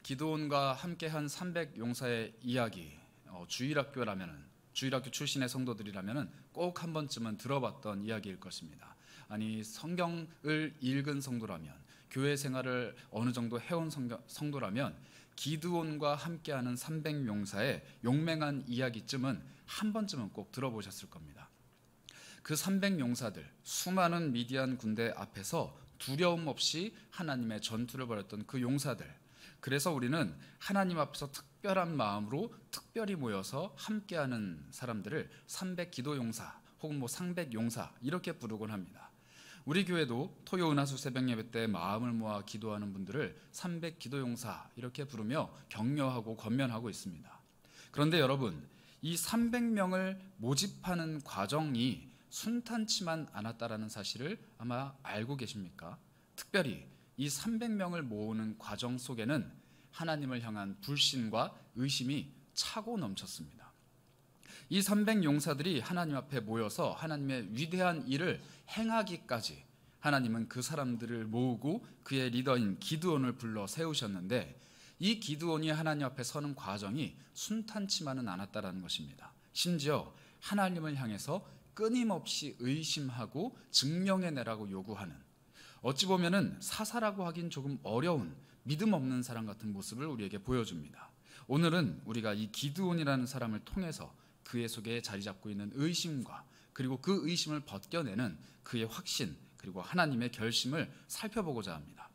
기드온과 함께한 300 용사의 이야기, 주일학교 출신의 성도들이라면 꼭 한 번쯤은 들어봤던 이야기일 것입니다. 아니, 성경을 읽은 성도라면, 교회 생활을 어느 정도 해온 성도라면 기드온과 함께하는 300 용사의 용맹한 이야기쯤은 한 번쯤은 꼭 들어보셨을 겁니다. 그 300 용사들, 수많은 미디안 군대 앞에서 두려움 없이 하나님의 전투를 벌였던 그 용사들, 그래서 우리는 하나님 앞에서 특별한 마음으로 특별히 모여서 함께하는 사람들을 300 기도용사 혹은 300 용사 이렇게 부르곤 합니다. 우리 교회도 토요 은하수 새벽 예배 때 마음을 모아 기도하는 분들을 300 기도용사 이렇게 부르며 격려하고 권면하고 있습니다. 그런데 여러분, 이 300명을 모집하는 과정이 순탄치만 않았다라는 사실을 아마 알고 계십니까? 특별히 이 300명을 모으는 과정 속에는 하나님을 향한 불신과 의심이 차고 넘쳤습니다. 이 300 용사들이 하나님 앞에 모여서 하나님의 위대한 일을 행하기까지 하나님은 그 사람들을 모으고 그의 리더인 기드온을 불러 세우셨는데, 이 기드온이 하나님 앞에 서는 과정이 순탄치만은 않았다라는 것입니다. 심지어 하나님을 향해서 끊임없이 의심하고 증명해내라고 요구하는, 어찌 보면은 사사라고 하긴 조금 어려운 믿음 없는 사람 같은 모습을 우리에게 보여줍니다. 오늘은 우리가 이 기드온이라는 사람을 통해서 그의 속에 자리 잡고 있는 의심과 그리고 그 의심을 벗겨내는 그의 확신 그리고 하나님의 결심을 살펴보고자 합니다.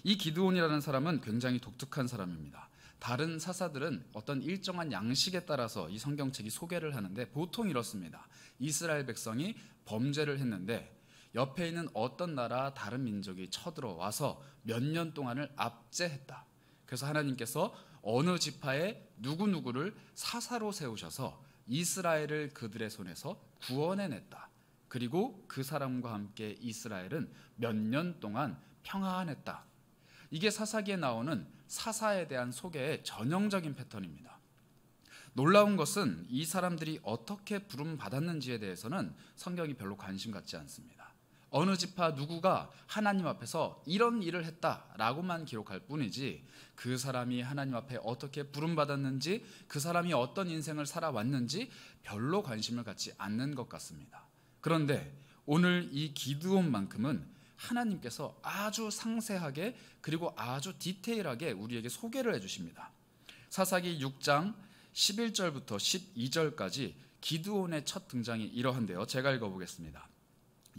이 기드온이라는 사람은 굉장히 독특한 사람입니다. 다른 사사들은 어떤 일정한 양식에 따라서 이 성경책이 소개를 하는데 보통 이렇습니다. 이스라엘 백성이 범죄를 했는데 옆에 있는 어떤 나라 다른 민족이 쳐들어와서 몇 년 동안을 압제했다. 그래서 하나님께서 어느 지파에 누구누구를 사사로 세우셔서 이스라엘을 그들의 손에서 구원해냈다. 그리고 그 사람과 함께 이스라엘은 몇 년 동안 평안했다. 이게 사사기에 나오는 사사에 대한 소개의 전형적인 패턴입니다. 놀라운 것은 이 사람들이 어떻게 부름받았는지에 대해서는 성경이 별로 관심 갖지 않습니다. 어느 지파 누구가 하나님 앞에서 이런 일을 했다라고만 기록할 뿐이지, 그 사람이 하나님 앞에 어떻게 부름받았는지, 그 사람이 어떤 인생을 살아왔는지 별로 관심을 갖지 않는 것 같습니다. 그런데 오늘 이 기드온만큼은 하나님께서 아주 상세하게 그리고 아주 디테일하게 우리에게 소개를 해주십니다. 사사기 6장 11절부터 12절까지 기드온의 첫 등장이 이러한데요. 제가 읽어보겠습니다.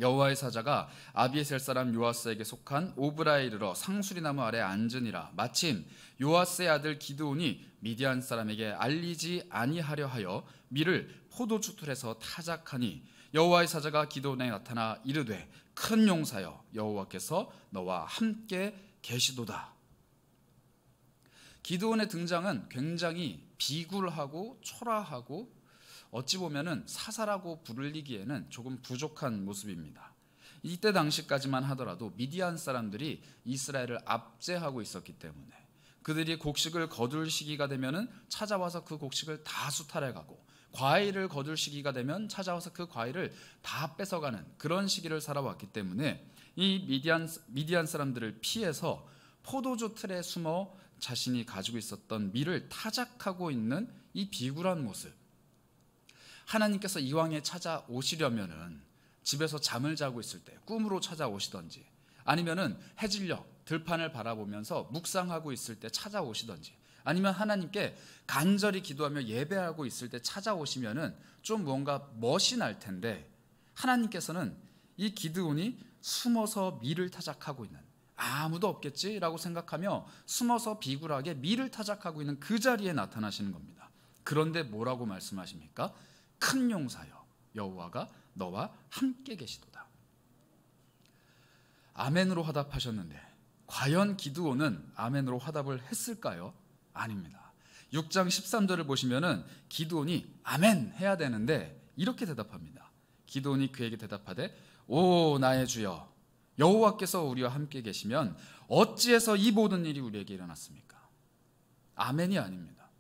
여호와의 사자가 아비에셀 사람 요아스에게 속한 오브라에 이르러 상수리나무 아래 앉으니라. 마침 요아스의 아들 기드온이 미디안 사람에게 알리지 아니하려 하여 밀을 포도주 틀에서 타작하니, 여호와의 사자가 기드온에 나타나 이르되 큰 용사여, 여호와께서 너와 함께 계시도다. 기드온의 등장은 굉장히 비굴하고 초라하고 어찌 보면은 사사라고 부르기에는 조금 부족한 모습입니다. 이때 당시까지만 하더라도 미디안 사람들이 이스라엘을 압제하고 있었기 때문에 그들이 곡식을 거둘 시기가 되면은 찾아와서 그 곡식을 다 수탈해가고, 과일을 거둘 시기가 되면 찾아와서 그 과일을 다 뺏어가는 그런 시기를 살아왔기 때문에 이 미디안 사람들을 피해서 포도주 틀에 숨어 자신이 가지고 있었던 밀을 타작하고 있는 이 비굴한 모습, 하나님께서 이왕에 찾아오시려면은 집에서 잠을 자고 있을 때 꿈으로 찾아오시던지, 아니면은 해질녘 들판을 바라보면서 묵상하고 있을 때 찾아오시던지, 아니면 하나님께 간절히 기도하며 예배하고 있을 때 찾아오시면은 좀 뭔가 멋이 날 텐데, 하나님께서는 이 기드온이 숨어서 밀을 타작하고 있는, 아무도 없겠지라고 생각하며 숨어서 비굴하게 밀을 타작하고 있는 그 자리에 나타나시는 겁니다. 그런데 뭐라고 말씀하십니까? 큰 용사여, 여호와가 너와 함께 계시도다. 아멘으로 화답하셨는데 과연 기드온은 아멘으로 화답을 했을까요? 아닙니다. 6장 13절을 보시면은 기드온이 아멘 해야 되는데 이렇게 대답합니다. 기드온이 그에게 대답하되 오 나의 주여, 여호와께서 우리와 함께 계시면 어찌해서 이 모든 일이 우리에게 일어났습니까? 아멘이 아닙니다.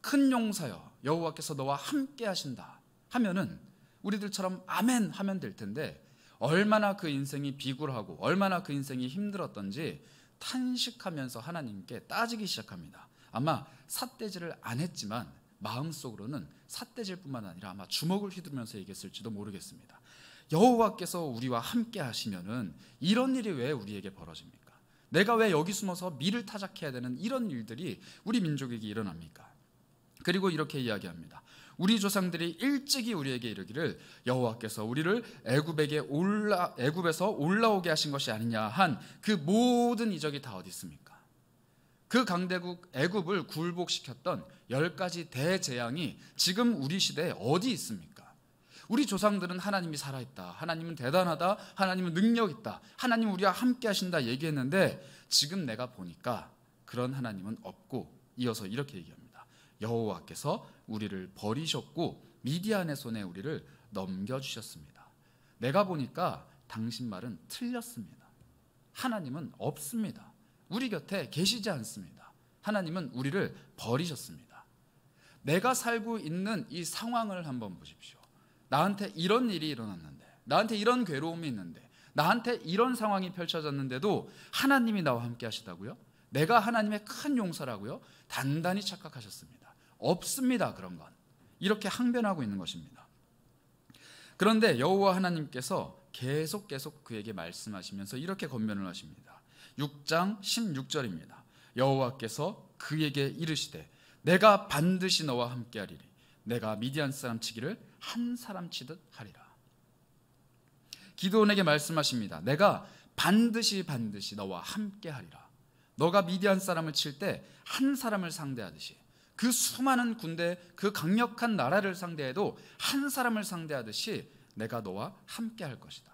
큰 용사여, 여호와께서 너와 함께 하신다 하면은 우리들처럼 아멘 하면 될 텐데, 얼마나 그 인생이 비굴하고 얼마나 그 인생이 힘들었던지 탄식하면서 하나님께 따지기 시작합니다. 아마 삿대질을 안 했지만 마음속으로는 삿대질 뿐만 아니라 아마 주먹을 휘두르면서 얘기했을지도 모르겠습니다. 여호와께서 우리와 함께 하시면은 이런 일이 왜 우리에게 벌어집니까? 내가 왜 여기 숨어서 밀을 타작해야 되는 이런 일들이 우리 민족에게 일어납니까? 그리고 이렇게 이야기합니다. 우리 조상들이 일찍이 우리에게 이르기를 여호와께서 우리를 애굽에서 올라오게 하신 것이 아니냐 한 그 모든 이적이 다 어디 있습니까? 그 강대국 애굽을 굴복시켰던 10가지 대재앙이 지금 우리 시대에 어디 있습니까? 우리 조상들은 하나님이 살아있다, 하나님은 대단하다, 하나님은 능력 있다, 하나님 우리와 함께 하신다 얘기했는데 지금 내가 보니까 그런 하나님은 없고, 이어서 이렇게 얘기합니다. 여호와께서 우리를 버리셨고 미디안의 손에 우리를 넘겨주셨습니다. 내가 보니까 당신 말은 틀렸습니다. 하나님은 없습니다. 우리 곁에 계시지 않습니다. 하나님은 우리를 버리셨습니다. 내가 살고 있는 이 상황을 한번 보십시오. 나한테 이런 일이 일어났는데, 나한테 이런 괴로움이 있는데, 나한테 이런 상황이 펼쳐졌는데도 하나님이 나와 함께 하시다고요? 내가 하나님의 큰 용서라고요? 단단히 착각하셨습니다. 없습니다. 그런 건. 이렇게 항변하고 있는 것입니다. 그런데 여호와 하나님께서 계속 그에게 말씀하시면서 이렇게 권면을 하십니다. 6장 16절입니다. 여호와께서 그에게 이르시되 내가 반드시 너와 함께하리니 내가 미디안 사람 치기를 한 사람 치듯 하리라. 기드온에게 말씀하십니다. 내가 반드시 너와 함께하리라. 너가 미디안 사람을 칠 때 한 사람을 상대하듯이, 그 수많은 군대, 그 강력한 나라를 상대해도 한 사람을 상대하듯이 내가 너와 함께할 것이다.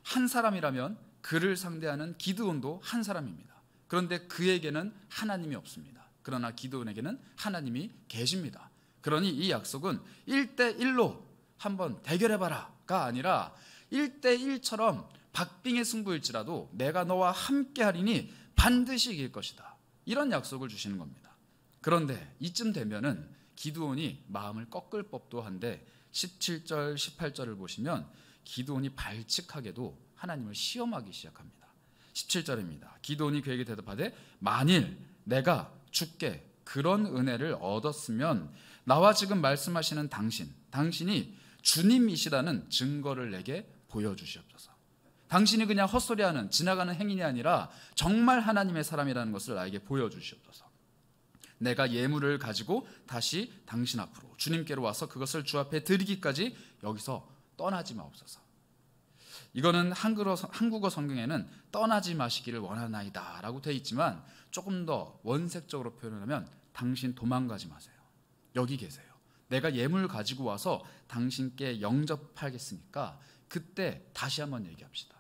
한 사람이라면 그를 상대하는 기드온도 한 사람입니다. 그런데 그에게는 하나님이 없습니다. 그러나 기드온에게는 하나님이 계십니다. 그러니 이 약속은 1대1로 한번 대결해봐라가 아니라 1대1처럼 박빙의 승부일지라도 내가 너와 함께하리니 반드시 이길 것이다. 이런 약속을 주시는 겁니다. 그런데 이쯤 되면은 기드온이 마음을 꺾을 법도 한데 17절, 18절을 보시면 기드온이 발칙하게도 하나님을 시험하기 시작합니다. 17절입니다. 기드온이 그에게 대답하되 만일 내가 주께 그런 은혜를 얻었으면 나와 지금 말씀하시는 당신이 주님이시라는 증거를 내게 보여주시옵소서. 당신이 그냥 헛소리하는 지나가는 행인이 아니라 정말 하나님의 사람이라는 것을 나에게 보여주시옵소서. 내가 예물을 가지고 다시 당신 앞으로 주님께로 와서 그것을 주 앞에 드리기까지 여기서 떠나지 마옵소서. 이거는 한국어 성경에는 떠나지 마시기를 원하나이다 라고 되어 있지만 조금 더 원색적으로 표현하면 당신 도망가지 마세요. 여기 계세요. 내가 예물 가지고 와서 당신께 영접하겠으니까 그때 다시 한번 얘기합시다.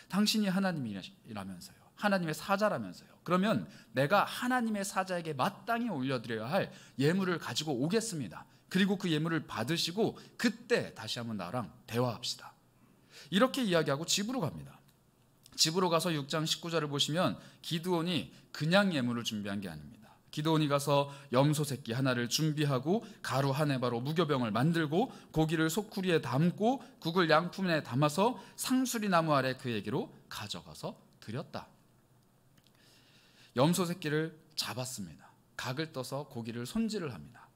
당신이 하나님이라면서요. 하나님의 사자라면서요. 그러면 내가 하나님의 사자에게 마땅히 올려드려야 할 예물을 가지고 오겠습니다. 그리고 그 예물을 받으시고 그때 다시 한번 나랑 대화합시다. 이렇게 이야기하고 집으로 갑니다. 집으로 가서 6장 19절을 보시면 기드온이 그냥 예물을 준비한 게 아닙니다. 기드온이 가서 염소 새끼 하나를 준비하고 가루 한 에바로 무교병을 만들고 고기를 소쿠리에 담고 국을 양푼에 담아서 상수리 나무 아래 그에게로 가져가서 드렸다. 염소 새끼를 잡았습니다. 각을 떠서 고기를 손질을 합니다.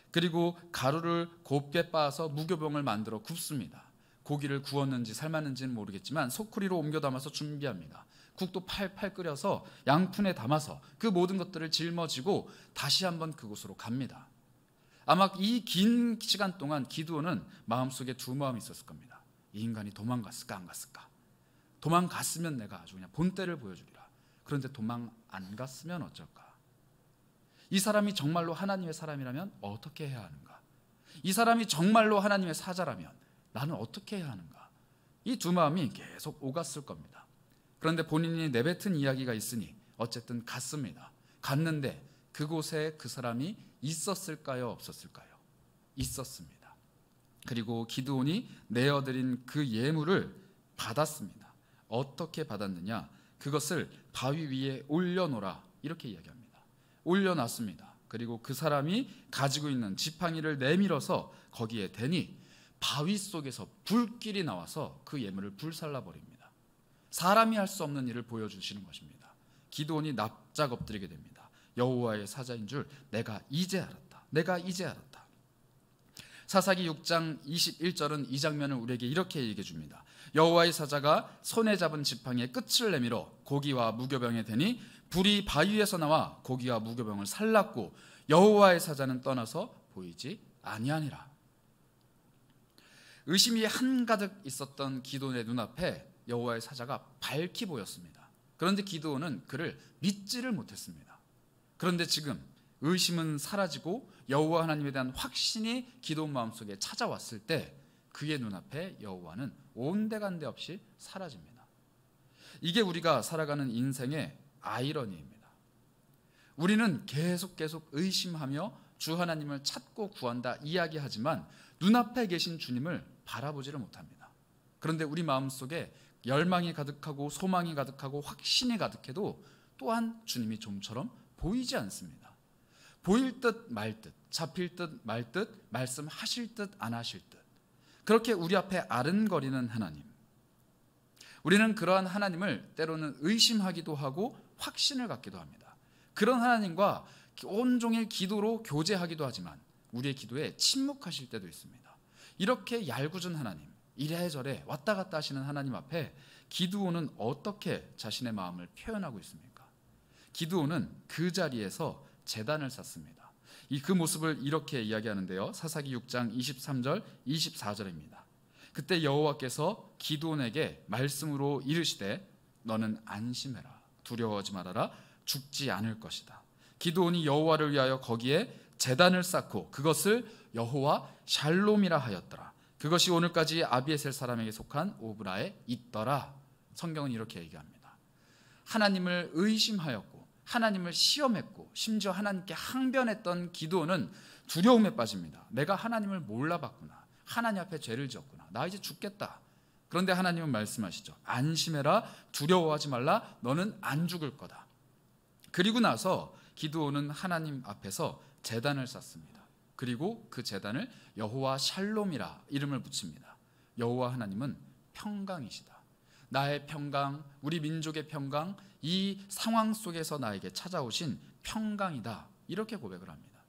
그리고 가루를 곱게 빻아서 무교병을 만들어 굽습니다. 고기를 구웠는지 삶았는지는 모르겠지만 소쿠리로 옮겨 담아서 준비합니다. 국도 팔팔 끓여서 양푼에 담아서 그 모든 것들을 짊어지고 다시 한번 그곳으로 갑니다. 아마 이 긴 시간 동안 기드온은 마음속에 두 마음이 있었을 겁니다. 이 인간이 도망갔을까 안 갔을까? 도망갔으면 내가 아주 그냥 본때를 보여주리라. 그런데 도망 안 갔으면 어쩔까? 이 사람이 정말로 하나님의 사람이라면 어떻게 해야 하는가? 이 사람이 정말로 하나님의 사자라면 나는 어떻게 해야 하는가? 이 두 마음이 계속 오갔을 겁니다. 그런데 본인이 내뱉은 이야기가 있으니 어쨌든 갔습니다. 갔는데 그곳에 그 사람이 있었을까요? 없었을까요? 있었습니다. 그리고 기드온이 내어드린 그 예물을 받았습니다. 어떻게 받았느냐? 그것을 바위 위에 올려놓으라 이렇게 이야기합니다. 올려놨습니다. 그리고 그 사람이 가지고 있는 지팡이를 내밀어서 거기에 대니 바위 속에서 불길이 나와서 그 예물을 불살라버립니다. 사람이 할 수 없는 일을 보여주시는 것입니다. 기드온이 납작 엎드리게 됩니다. 여호와의 사자인 줄 내가 이제 알았다. 내가 이제 알았다. 사사기 6장 21절은 이 장면을 우리에게 이렇게 얘기해 줍니다. 여호와의 사자가 손에 잡은 지팡이의 끝을 내밀어 고기와 무교병에 대니 불이 바위에서 나와 고기와 무교병을 살랐고 여호와의 사자는 떠나서 보이지 아니하니라. 의심이 한가득 있었던 기드온의 눈앞에 여호와의 사자가 밝히 보였습니다. 그런데 기드온은 그를 믿지를 못했습니다. 그런데 지금 의심은 사라지고 여호와 하나님에 대한 확신이 기드온 마음속에 찾아왔을 때 그의 눈앞에 여호와는 온데간데 없이 사라집니다. 이게 우리가 살아가는 인생의 아이러니입니다. 우리는 계속 의심하며 주 하나님을 찾고 구한다 이야기하지만 눈앞에 계신 주님을 바라보지를 못합니다. 그런데 우리 마음속에 열망이 가득하고 소망이 가득하고 확신이 가득해도 또한 주님이 좀처럼 보이지 않습니다. 보일 듯 말 듯, 잡힐 듯 말 듯, 말씀하실 듯 안 하실 듯, 그렇게 우리 앞에 아른거리는 하나님. 우리는 그러한 하나님을 때로는 의심하기도 하고 확신을 갖기도 합니다. 그런 하나님과 온종일 기도로 교제하기도 하지만 우리의 기도에 침묵하실 때도 있습니다. 이렇게 얄궂은 하나님, 이래저래 왔다 갔다 하시는 하나님 앞에 기드온은 어떻게 자신의 마음을 표현하고 있습니까? 기드온은 그 자리에서 제단을 쌓습니다. 그 모습을 이렇게 이야기하는데요. 사사기 6장 23절 24절입니다. 그때 여호와께서 기드온에게 말씀으로 이르시되 너는 안심해라. 두려워하지 말아라. 죽지 않을 것이다. 기드온이 여호와를 위하여 거기에 제단을 쌓고 그것을 여호와 샬롬이라 하였더라. 그것이 오늘까지 아비에셀 사람에게 속한 오브라에 있더라. 성경은 이렇게 얘기합니다. 하나님을 의심하였고 하나님을 시험했고 심지어 하나님께 항변했던 기드온은 두려움에 빠집니다. 내가 하나님을 몰라봤구나. 하나님 앞에 죄를 지었구나. 나 이제 죽겠다. 그런데 하나님은 말씀하시죠. 안심해라. 두려워하지 말라. 너는 안 죽을 거다. 그리고 나서 기드온은 하나님 앞에서 제단을 쌓습니다. 그리고 그 제단을 여호와 샬롬이라 이름을 붙입니다. 여호와 하나님은 평강이시다. 나의 평강, 우리 민족의 평강, 이 상황 속에서 나에게 찾아오신 평강이다. 이렇게 고백을 합니다.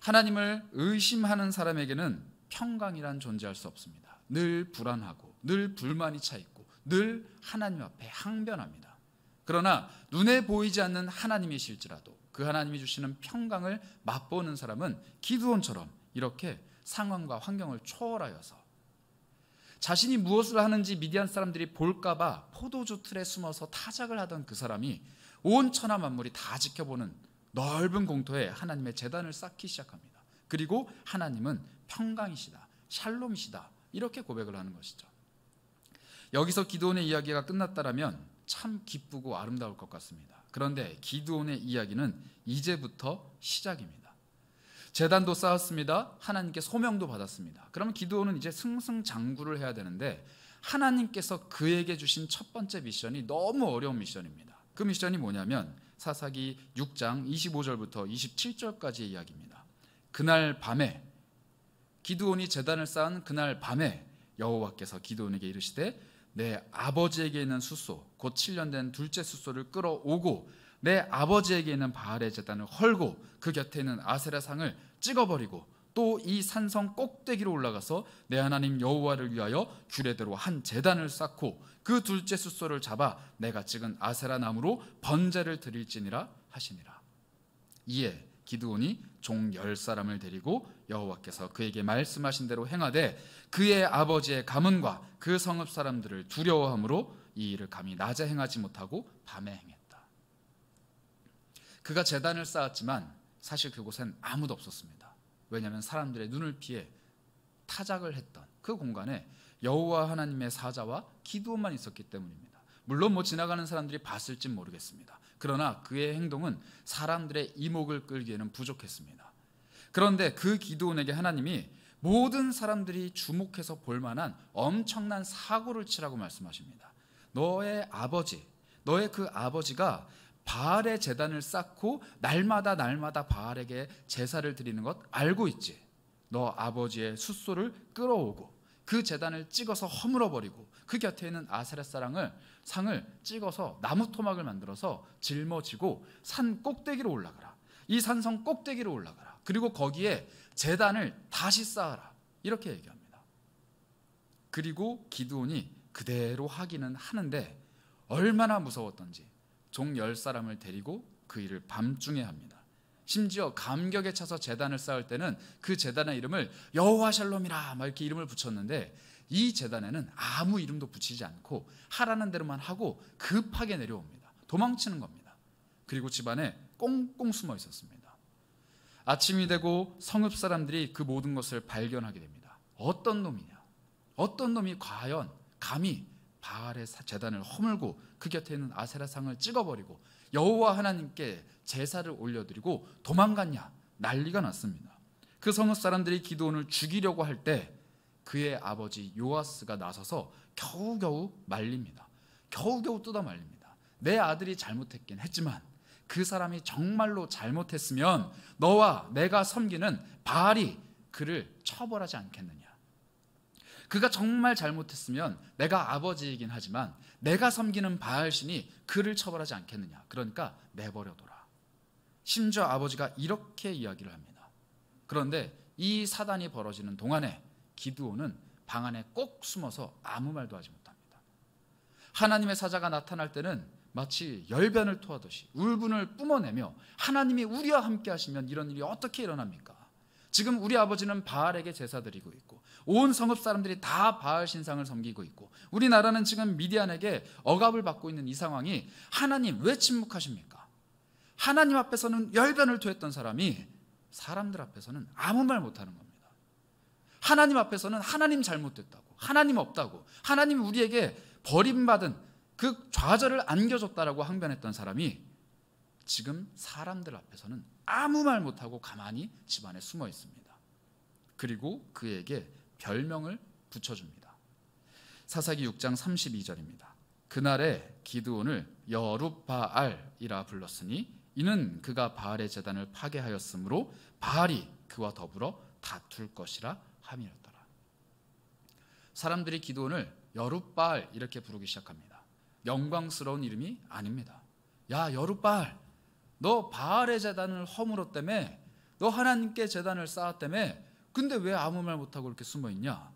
하나님을 의심하는 사람에게는 평강이란 존재할 수 없습니다. 늘 불안하고 늘 불만이 차 있고 늘 하나님 앞에 항변합니다. 그러나 눈에 보이지 않는 하나님이실지라도 그 하나님이 주시는 평강을 맛보는 사람은 기드온처럼 이렇게 상황과 환경을 초월하여서 자신이 무엇을 하는지 미디안 사람들이 볼까봐 포도주 틀에 숨어서 타작을 하던 그 사람이 온 천하 만물이 다 지켜보는 넓은 공터에 하나님의 제단을 쌓기 시작합니다. 그리고 하나님은 평강이시다, 샬롬이시다 이렇게 고백을 하는 것이죠. 여기서 기드온의 이야기가 끝났다라면 참 기쁘고 아름다울 것 같습니다. 그런데 기드온의 이야기는 이제부터 시작입니다. 제단도 쌓았습니다. 하나님께 소명도 받았습니다. 그러면 기드온은 이제 승승장구를 해야 되는데 하나님께서 그에게 주신 첫 번째 미션이 너무 어려운 미션입니다. 그 미션이 뭐냐면 사사기 6장 25절부터 27절까지의 이야기입니다. 그날 밤에 기드온이 제단을 쌓은 그날 밤에 여호와께서 기드온에게 이르시되 내 아버지에게 있는 숫소 곧 7년 된 둘째 숫소를 끌어오고 내 아버지에게 있는 바알의 제단을 헐고 그 곁에 있는 아세라 상을 찍어버리고 또 이 산성 꼭대기로 올라가서 내 하나님 여호와를 위하여 규례대로 한 제단을 쌓고 그 둘째 숫소를 잡아 내가 찍은 아세라 나무로 번제를 드릴지니라 하시니라. 이에 기드온이 종 10사람을 데리고 여호와께서 그에게 말씀하신 대로 행하되 그의 아버지의 가문과 그 성읍 사람들을 두려워함으로 이 일을 감히 낮에 행하지 못하고 밤에 행했다. 그가 제단을 쌓았지만 사실 그곳엔 아무도 없었습니다. 왜냐하면 사람들의 눈을 피해 타작을 했던 그 공간에 여호와 하나님의 사자와 기드온만 있었기 때문입니다. 물론 지나가는 사람들이 봤을진 모르겠습니다. 그러나 그의 행동은 사람들의 이목을 끌기에는 부족했습니다. 그런데 그 기드온에게 하나님이 모든 사람들이 주목해서 볼 만한 엄청난 사고를 치라고 말씀하십니다. 너의 그 아버지가 바알의 제단을 쌓고 날마다 바알에게 제사를 드리는 것 알고 있지? 너 아버지의 숫소를 끌어오고 그 제단을 찍어서 허물어 버리고 그 곁에 있는 아세라 상을 찍어서 나무 토막을 만들어서 짊어지고 산 꼭대기로 올라가라. 이 산성 꼭대기로 올라가라. 그리고 거기에 제단을 다시 쌓아라. 이렇게 얘기합니다. 그리고 기드온이 그대로 하기는 하는데 얼마나 무서웠던지 종 10사람을 데리고 그 일을 밤중에 합니다. 심지어 감격에 차서 제단을 쌓을 때는 그 제단의 이름을 여호와 샬롬이라 막 이렇게 이름을 붙였는데 이 제단에는 아무 이름도 붙이지 않고 하라는 대로만 하고 급하게 내려옵니다. 도망치는 겁니다. 그리고 집안에 꽁꽁 숨어 있었습니다. 아침이 되고 성읍 사람들이 그 모든 것을 발견하게 됩니다. 어떤 놈이냐? 어떤 놈이 과연 감히 바알의 제단을 허물고 그 곁에 있는 아세라상을 찍어버리고 여호와 하나님께 제사를 올려드리고 도망갔냐? 난리가 났습니다. 그 성읍 사람들이 기드온을 죽이려고 할 때 그의 아버지 요아스가 나서서 겨우겨우 말립니다. 겨우겨우 뜯어 말립니다. 내 아들이 잘못했긴 했지만 그 사람이 정말로 잘못했으면 너와 내가 섬기는 바알이 그를 처벌하지 않겠느냐. 그가 정말 잘못했으면 내가 아버지이긴 하지만 내가 섬기는 바알신이 그를 처벌하지 않겠느냐. 그러니까 내버려둬라. 심지어 아버지가 이렇게 이야기를 합니다. 그런데 이 사단이 벌어지는 동안에 기드온은 방 안에 꼭 숨어서 아무 말도 하지 못합니다. 하나님의 사자가 나타날 때는 마치 열변을 토하듯이 울분을 뿜어내며 하나님이 우리와 함께 하시면 이런 일이 어떻게 일어납니까? 지금 우리 아버지는 바알에게 제사 드리고 있고 온 성읍 사람들이 다 바알 신상을 섬기고 있고 우리나라는 지금 미디안에게 억압을 받고 있는 이 상황이 하나님 왜 침묵하십니까? 하나님 앞에서는 열변을 토했던 사람이 사람들 앞에서는 아무 말 못하는 겁니다. 하나님 앞에서는 하나님 잘못됐다고, 하나님 없다고, 하나님 우리에게 버림받은 그 좌절을 안겨줬다라고 항변했던 사람이 지금 사람들 앞에서는 아무 말 못하고 가만히 집안에 숨어 있습니다. 그리고 그에게 별명을 붙여줍니다. 사사기 6장 32절입니다. 그날에 기드온을 여룻바알이라 불렀으니 이는 그가 바알의 제단을 파괴하였으므로 바알이 그와 더불어 다툴 것이라 함이었더라. 사람들이 기드온을 여룻바알 이렇게 부르기 시작합니다. 영광스러운 이름이 아닙니다. 야 여룻바알, 너 바알의 제단을 허물었다며, 너 하나님께 제단을 쌓았다며, 근데 왜 아무 말 못하고 이렇게 숨어있냐?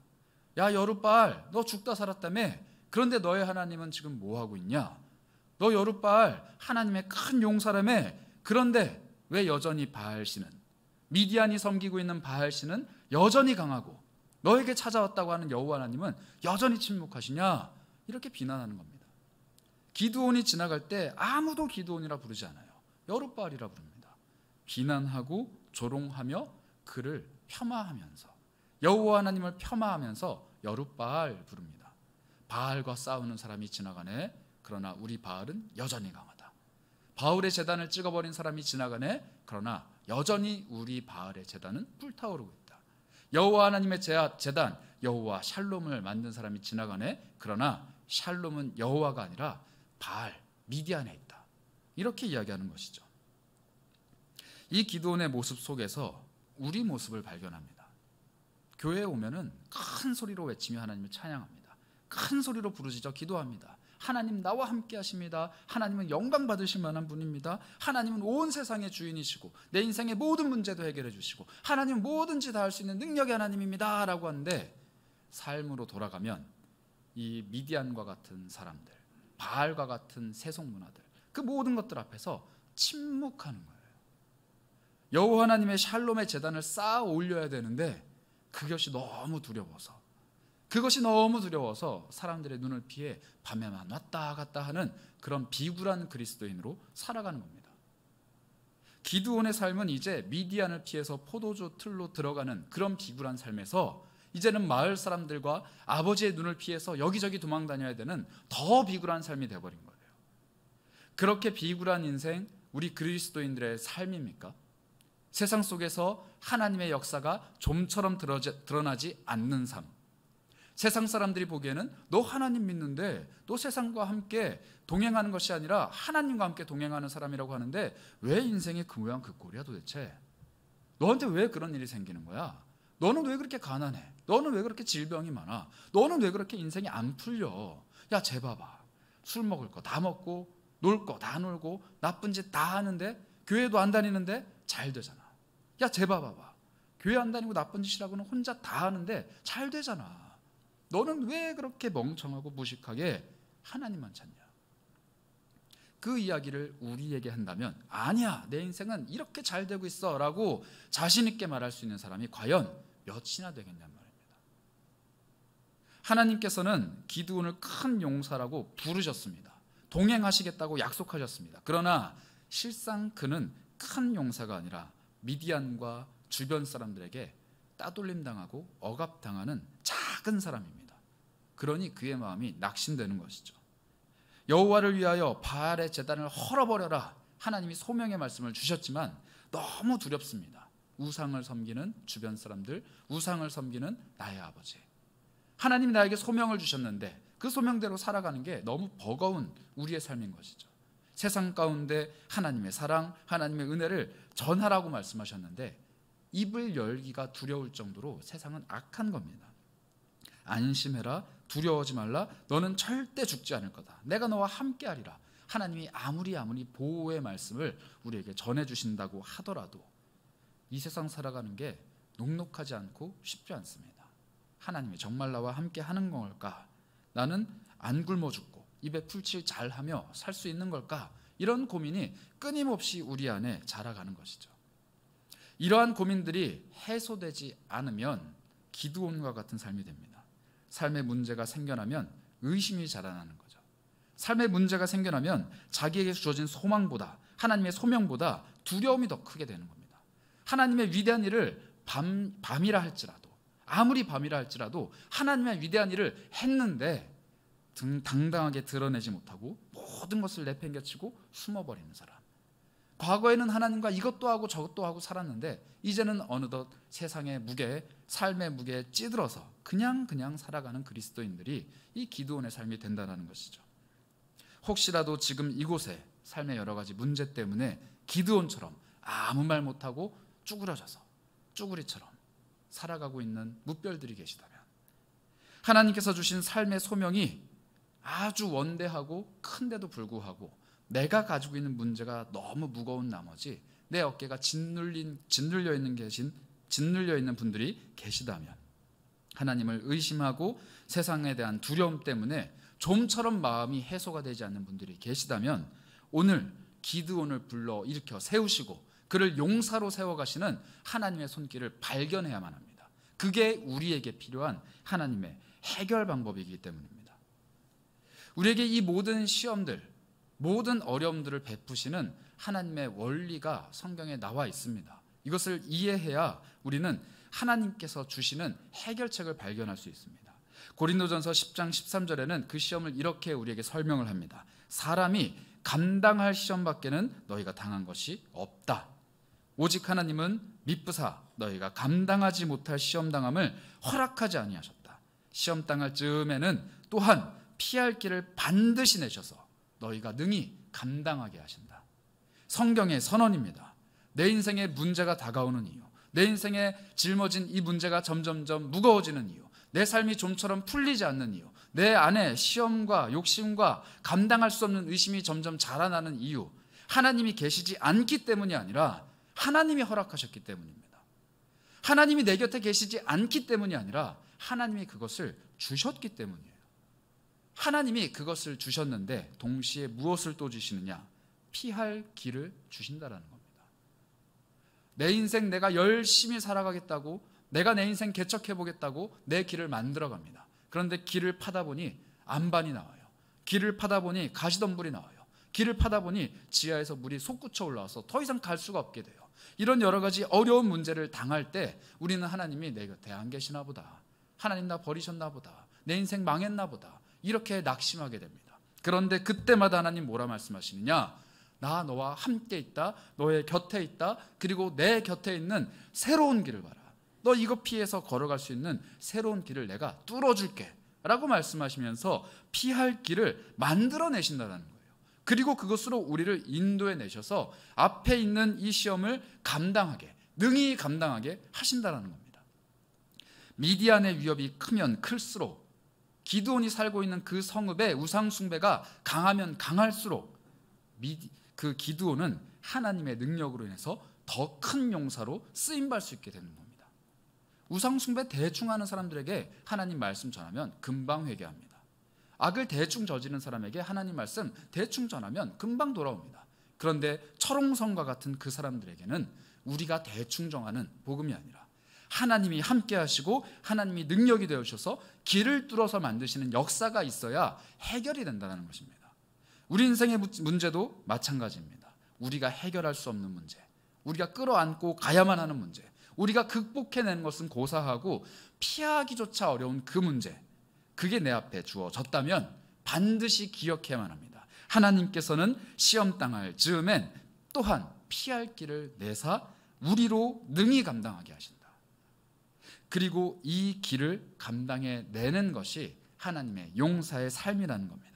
야 여룻바알, 너 죽다 살았다며, 그런데 너의 하나님은 지금 뭐하고 있냐? 너 여룻바알, 하나님의 큰 용사라며, 그런데 왜 여전히 바알신은, 미디안이 섬기고 있는 바알신은 여전히 강하고 너에게 찾아왔다고 하는 여호와 하나님은 여전히 침묵하시냐? 이렇게 비난하는 겁니다. 기드온이 지나갈 때 아무도 기드온이라 부르지 않아요. 여룻바알이라 부릅니다. 비난하고 조롱하며 그를 폄하하면서 여호와 하나님을 폄하하면서 여룻바알 부릅니다. 바알과 싸우는 사람이 지나가네. 그러나 우리 바알은 여전히 강하다. 바울의 제단을 찍어버린 사람이 지나가네. 그러나 여전히 우리 바알의 제단은 불타오르고 있다. 여호와 하나님의 제단 여호와 샬롬을 만든 사람이 지나가네. 그러나 샬롬은 여호와가 아니라 바알 미디안에 있다. 이렇게 이야기하는 것이죠. 이 기드온의 모습 속에서 우리 모습을 발견합니다. 교회에 오면은 큰 소리로 외치며 하나님을 찬양합니다. 큰 소리로 부르짖어 기도합니다. 하나님 나와 함께 하십니다. 하나님은 영광 받으실 만한 분입니다. 하나님은 온 세상의 주인이시고 내 인생의 모든 문제도 해결해 주시고 하나님은 뭐든지 다 할 수 있는 능력의 하나님입니다 라고 하는데 삶으로 돌아가면 이 미디안과 같은 사람들, 바알과 같은 세속문화들, 그 모든 것들 앞에서 침묵하는 거예요. 여호와 하나님의 샬롬의 제단을 쌓아 올려야 되는데 그것이 너무 두려워서 사람들의 눈을 피해 밤에만 왔다 갔다 하는 그런 비굴한 그리스도인으로 살아가는 겁니다. 기드온의 삶은 이제 미디안을 피해서 포도주 틀로 들어가는 그런 비굴한 삶에서 이제는 마을 사람들과 아버지의 눈을 피해서 여기저기 도망 다녀야 되는 더 비굴한 삶이 되어버린 거예요. 그렇게 비굴한 인생, 우리 그리스도인들의 삶입니까? 세상 속에서 하나님의 역사가 좀처럼 드러나지 않는 삶. 세상 사람들이 보기에는 너 하나님 믿는데 너 세상과 함께 동행하는 것이 아니라 하나님과 함께 동행하는 사람이라고 하는데 왜 인생이 그 모양 그 꼴이야 도대체? 너한테 왜 그런 일이 생기는 거야? 너는 왜 그렇게 가난해? 너는 왜 그렇게 질병이 많아? 너는 왜 그렇게 인생이 안 풀려? 야, 쟤 봐봐. 술 먹을 거 다 먹고 놀 거 다 놀고 나쁜 짓 다 하는데 교회도 안 다니는데 잘 되잖아. 야, 쟤 봐봐. 교회 안 다니고 나쁜 짓이라고는 혼자 다 하는데 잘 되잖아. 너는 왜 그렇게 멍청하고 무식하게 하나님만 찾냐? 그 이야기를 우리에게 한다면 아니야, 내 인생은 이렇게 잘 되고 있어 라고 자신 있게 말할 수 있는 사람이 과연 몇이나 되겠냔 말입니다. 하나님께서는 기드온을 큰 용사라고 부르셨습니다. 동행하시겠다고 약속하셨습니다. 그러나 실상 그는 큰 용사가 아니라 미디안과 주변 사람들에게 따돌림 당하고 억압당하는 작은 사람입니다. 그러니 그의 마음이 낙심되는 것이죠. 여호와를 위하여 바알의 제단을 헐어버려라. 하나님이 소명의 말씀을 주셨지만 너무 두렵습니다. 우상을 섬기는 주변 사람들, 우상을 섬기는 나의 아버지. 하나님이 나에게 소명을 주셨는데 그 소명대로 살아가는 게 너무 버거운 우리의 삶인 것이죠. 세상 가운데 하나님의 사랑, 하나님의 은혜를 전하라고 말씀하셨는데 입을 열기가 두려울 정도로 세상은 악한 겁니다. 안심해라, 두려워하지 말라, 너는 절대 죽지 않을 거다, 내가 너와 함께하리라. 하나님이 아무리 보호의 말씀을 우리에게 전해주신다고 하더라도 이 세상 살아가는 게 녹록하지 않고 쉽지 않습니다. 하나님이 정말 나와 함께하는 걸까? 나는 안 굶어 죽고 입에 풀칠 잘하며 살 수 있는 걸까? 이런 고민이 끊임없이 우리 안에 자라가는 것이죠. 이러한 고민들이 해소되지 않으면 기드온과 같은 삶이 됩니다. 삶의 문제가 생겨나면 의심이 자라나는 거죠. 삶의 문제가 생겨나면 자기에게 주어진 소망보다, 하나님의 소명보다 두려움이 더 크게 되는 겁니다. 하나님의 위대한 일을 밤이라 할지라도, 아무리 밤이라 할지라도 하나님의 위대한 일을 했는데 당당하게 드러내지 못하고 모든 것을 내팽개치고 숨어버리는 사람. 과거에는 하나님과 이것도 하고 저것도 하고 살았는데 이제는 어느덧 세상의 무게, 삶의 무게에 찌들어서 그냥 살아가는 그리스도인들이 이 기드온의 삶이 된다는 것이죠. 혹시라도 지금 이곳에 삶의 여러 가지 문제 때문에 기드온처럼 아무 말 못하고 쭈그러져서 쭈구리처럼 살아가고 있는 무별들이 계시다면, 하나님께서 주신 삶의 소명이 아주 원대하고 큰데도 불구하고 내가 가지고 있는 문제가 너무 무거운 나머지 내 어깨가 짓눌려 있는 분들이 계시다면, 하나님을 의심하고 세상에 대한 두려움 때문에 좀처럼 마음이 해소가 되지 않는 분들이 계시다면 오늘 기드온을 불러 일으켜 세우시고 그를 용사로 세워가시는 하나님의 손길을 발견해야만 합니다. 그게 우리에게 필요한 하나님의 해결 방법이기 때문입니다. 우리에게 이 모든 시험들, 모든 어려움들을 베푸시는 하나님의 원리가 성경에 나와 있습니다. 이것을 이해해야 우리는 하나님께서 주시는 해결책을 발견할 수 있습니다. 고린도전서 10장 13절에는 그 시험을 이렇게 우리에게 설명을 합니다. 사람이 감당할 시험밖에는 너희가 당한 것이 없다. 오직 하나님은 미쁘사 너희가 감당하지 못할 시험당함을 허락하지 아니하셨다. 시험 당할 즈음에는 또한 피할 길을 반드시 내셔서 너희가 능히 감당하게 하신다. 성경의 선언입니다. 내 인생에 문제가 다가오는 이유, 내 인생에 짊어진 이 문제가 점점점 무거워지는 이유, 내 삶이 좀처럼 풀리지 않는 이유, 내 안에 시험과 욕심과 감당할 수 없는 의심이 점점 자라나는 이유, 하나님이 계시지 않기 때문이 아니라 하나님이 허락하셨기 때문입니다. 하나님이 내 곁에 계시지 않기 때문이 아니라 하나님이 그것을 주셨기 때문이에요. 하나님이 그것을 주셨는데 동시에 무엇을 또 주시느냐? 피할 길을 주신다라는 겁니다. 내 인생 내가 열심히 살아가겠다고, 내가 내 인생 개척해보겠다고 내 길을 만들어갑니다. 그런데 길을 파다 보니 안반이 나와요. 길을 파다 보니 가시덤불이 나와요. 길을 파다 보니 지하에서 물이 솟구쳐 올라와서 더 이상 갈 수가 없게 돼요. 이런 여러 가지 어려운 문제를 당할 때 우리는 하나님이 내 곁에 안 계시나 보다, 하나님 나 버리셨나 보다, 내 인생 망했나 보다, 이렇게 낙심하게 됩니다. 그런데 그때마다 하나님 뭐라 말씀하시느냐? 나 너와 함께 있다, 너의 곁에 있다, 그리고 내 곁에 있는 새로운 길을 봐라. 너 이거 피해서 걸어갈 수 있는 새로운 길을 내가 뚫어줄게 라고 말씀하시면서 피할 길을 만들어내신다는 거예요. 그리고 그것으로 우리를 인도해 내셔서 앞에 있는 이 시험을 감당하게, 능히 감당하게 하신다는 겁니다. 미디안의 위협이 크면 클수록, 기드온이 살고 있는 그 성읍의 우상 숭배가 강하면 강할수록 그 기드온은 하나님의 능력으로 인해서 더 큰 용사로 쓰임받을 수 있게 되는 겁니다. 우상 숭배 대충 하는 사람들에게 하나님 말씀 전하면 금방 회개합니다. 악을 대충 저지른 사람에게 하나님 말씀 대충 전하면 금방 돌아옵니다. 그런데 철옹성과 같은 그 사람들에게는 우리가 대충 정하는 복음이 아니라 하나님이 함께 하시고 하나님이 능력이 되어주셔서 길을 뚫어서 만드시는 역사가 있어야 해결이 된다는 것입니다. 우리 인생의 문제도 마찬가지입니다. 우리가 해결할 수 없는 문제, 우리가 끌어안고 가야만 하는 문제, 우리가 극복해내는 것은 고사하고 피하기조차 어려운 그 문제, 그게 내 앞에 주어졌다면 반드시 기억해야만 합니다. 하나님께서는 시험 당할 즈음엔 또한 피할 길을 내사 우리로 능히 감당하게 하신다. 그리고 이 길을 감당해내는 것이 하나님의 용사의 삶이라는 겁니다.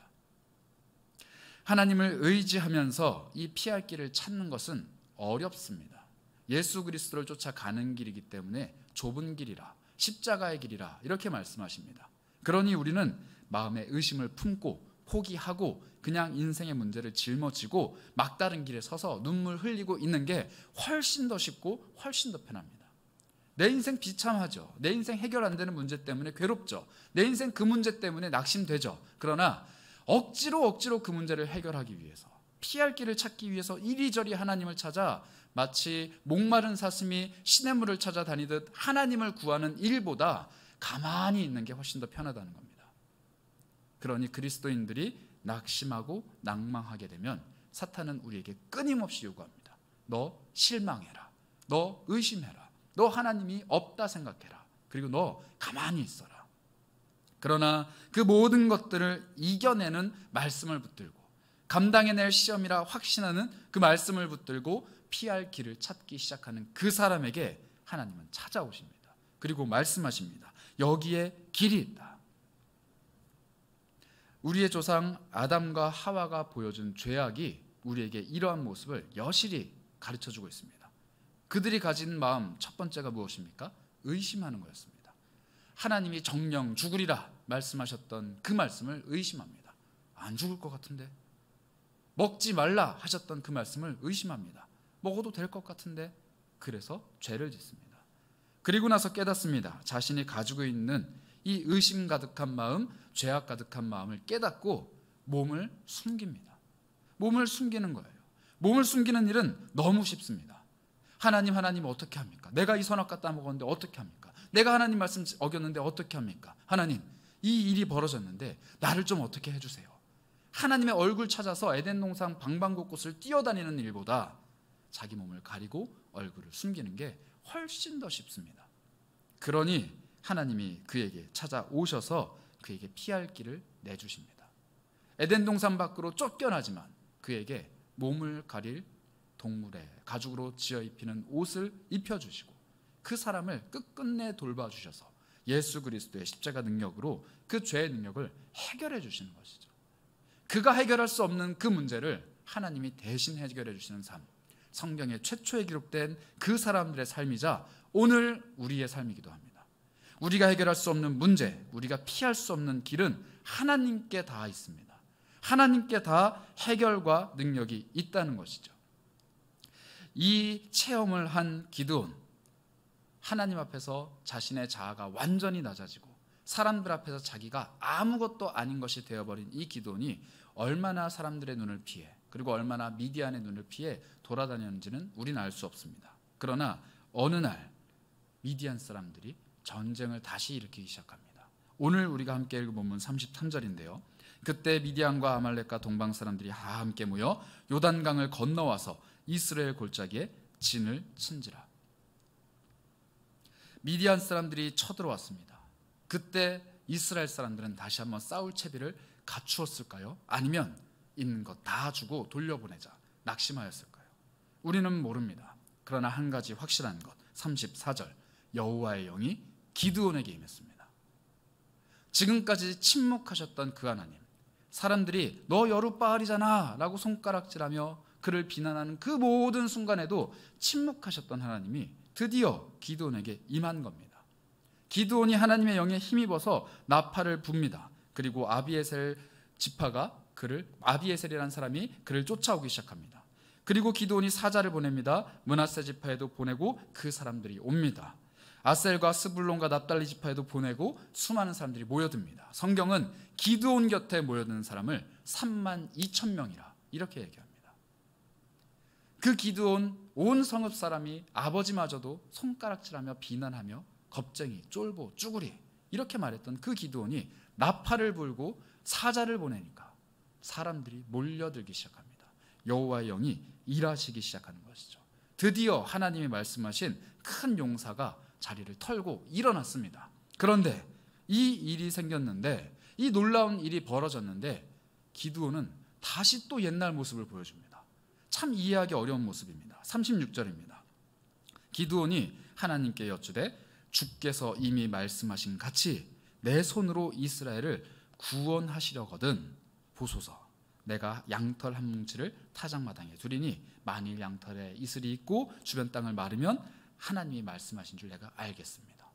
하나님을 의지하면서 이 피할 길을 찾는 것은 어렵습니다. 예수 그리스도를 쫓아 가는 길이기 때문에 좁은 길이라, 십자가의 길이라 이렇게 말씀하십니다. 그러니 우리는 마음에 의심을 품고 포기하고 그냥 인생의 문제를 짊어지고 막다른 길에 서서 눈물 흘리고 있는 게 훨씬 더 쉽고 훨씬 더 편합니다. 내 인생 비참하죠. 내 인생 해결 안 되는 문제 때문에 괴롭죠. 내 인생 그 문제 때문에 낙심되죠. 그러나 억지로 그 문제를 해결하기 위해서, 피할 길을 찾기 위해서 이리저리 하나님을 찾아 마치 목마른 사슴이 시냇물을 찾아다니듯 하나님을 구하는 일보다 가만히 있는 게 훨씬 더 편하다는 겁니다. 그러니 그리스도인들이 낙심하고 낭망하게 되면 사탄은 우리에게 끊임없이 요구합니다. 너 실망해라. 너 의심해라. 너 하나님이 없다 생각해라. 그리고 너 가만히 있어라. 그러나 그 모든 것들을 이겨내는 말씀을 붙들고 감당해낼 시험이라 확신하는 그 말씀을 붙들고 피할 길을 찾기 시작하는 그 사람에게 하나님은 찾아오십니다. 그리고 말씀하십니다. 여기에 길이 있다. 우리의 조상 아담과 하와가 보여준 죄악이 우리에게 이러한 모습을 여실히 가르쳐주고 있습니다. 그들이 가진 마음 첫 번째가 무엇입니까? 의심하는 거였습니다. 하나님이 정령 죽으리라 말씀하셨던 그 말씀을 의심합니다. 안 죽을 것 같은데. 먹지 말라 하셨던 그 말씀을 의심합니다. 먹어도 될 것 같은데. 그래서 죄를 짓습니다. 그리고 나서 깨닫습니다. 자신이 가지고 있는 이 의심 가득한 마음, 죄악 가득한 마음을 깨닫고 몸을 숨깁니다. 몸을 숨기는 거예요. 몸을 숨기는 일은 너무 쉽습니다. 하나님 어떻게 합니까? 내가 이 선악과 따먹었는데 어떻게 합니까? 내가 하나님 말씀 어겼는데 어떻게 합니까? 하나님, 이 일이 벌어졌는데 나를 좀 어떻게 해주세요. 하나님의 얼굴 찾아서 에덴 동산 방방곳곳을 뛰어다니는 일보다 자기 몸을 가리고 얼굴을 숨기는 게 훨씬 더 쉽습니다. 그러니 하나님이 그에게 찾아오셔서 그에게 피할 길을 내주십니다. 에덴 동산 밖으로 쫓겨나지만 그에게 몸을 가릴 동물의 가죽으로 지어 입히는 옷을 입혀주시고 그 사람을 끝끝내 돌봐주셔서 예수 그리스도의 십자가 능력으로 그 죄의 능력을 해결해 주시는 것이죠. 그가 해결할 수 없는 그 문제를 하나님이 대신 해결해 주시는 삶, 성경에 최초에 기록된 그 사람들의 삶이자 오늘 우리의 삶이기도 합니다. 우리가 해결할 수 없는 문제, 우리가 피할 수 없는 길은 하나님께 다 있습니다. 하나님께 다 해결과 능력이 있다는 것이죠. 이 체험을 한 기드온, 하나님 앞에서 자신의 자아가 완전히 낮아지고 사람들 앞에서 자기가 아무것도 아닌 것이 되어버린 이 기드온이 얼마나 사람들의 눈을 피해, 그리고 얼마나 미디안의 눈을 피해 돌아다녔는지는 우리는 알 수 없습니다. 그러나 어느 날 미디안 사람들이 전쟁을 다시 일으키기 시작합니다. 오늘 우리가 함께 읽은 본문 33절인데요. 그때 미디안과 아말렉과 동방 사람들이 함께 모여 요단강을 건너와서 이스라엘 골짜기에 진을 친지라. 미디안 사람들이 쳐들어왔습니다. 그때 이스라엘 사람들은 다시 한번 싸울 채비를 갖추었을까요? 아니면 있는 것 다 주고 돌려보내자 낙심하였을까요? 우리는 모릅니다. 그러나 한 가지 확실한 것, 34절, 여호와의 영이 기드온에게 임했습니다. 지금까지 침묵하셨던 그 하나님, 사람들이 너 여룻바알이잖아 라고 손가락질하며 그를 비난하는 그 모든 순간에도 침묵하셨던 하나님이 드디어 기드온에게 임한 겁니다. 기드온이 하나님의 영에 힘입어서 나팔을 붑니다. 그리고 아비에셀 지파가 아비에셀이라는 사람이 그를 쫓아오기 시작합니다. 그리고 기드온이 사자를 보냅니다. 므낫세 지파에도 보내고 그 사람들이 옵니다. 아셀과 스불론과 납달리 지파에도 보내고 수많은 사람들이 모여듭니다. 성경은 기드온 곁에 모여드는 사람을 32,000명이라 이렇게 얘기합니다. 그 기드온 온 성읍 사람이 아버지마저도 손가락질하며 비난하며 겁쟁이, 쫄보, 쭈구리 이렇게 말했던 그 기드온이 나팔을 불고 사자를 보내니까 사람들이 몰려들기 시작합니다. 여호와의 영이 일하시기 시작하는 것이죠. 드디어 하나님이 말씀하신 큰 용사가 자리를 털고 일어났습니다. 그런데 이 일이 생겼는데, 이 놀라운 일이 벌어졌는데 기드온은 다시 또 옛날 모습을 보여줍니다. 참 이해하기 어려운 모습입니다. 36절입니다. 기드온이 하나님께 여쭈되 주께서 이미 말씀하신 같이 내 손으로 이스라엘을 구원하시려거든 보소서. 내가 양털 한 뭉치를 타작마당에 두리니 만일 양털에 이슬이 있고 주변 땅을 마르면 하나님이 말씀하신 줄 내가 알겠습니다.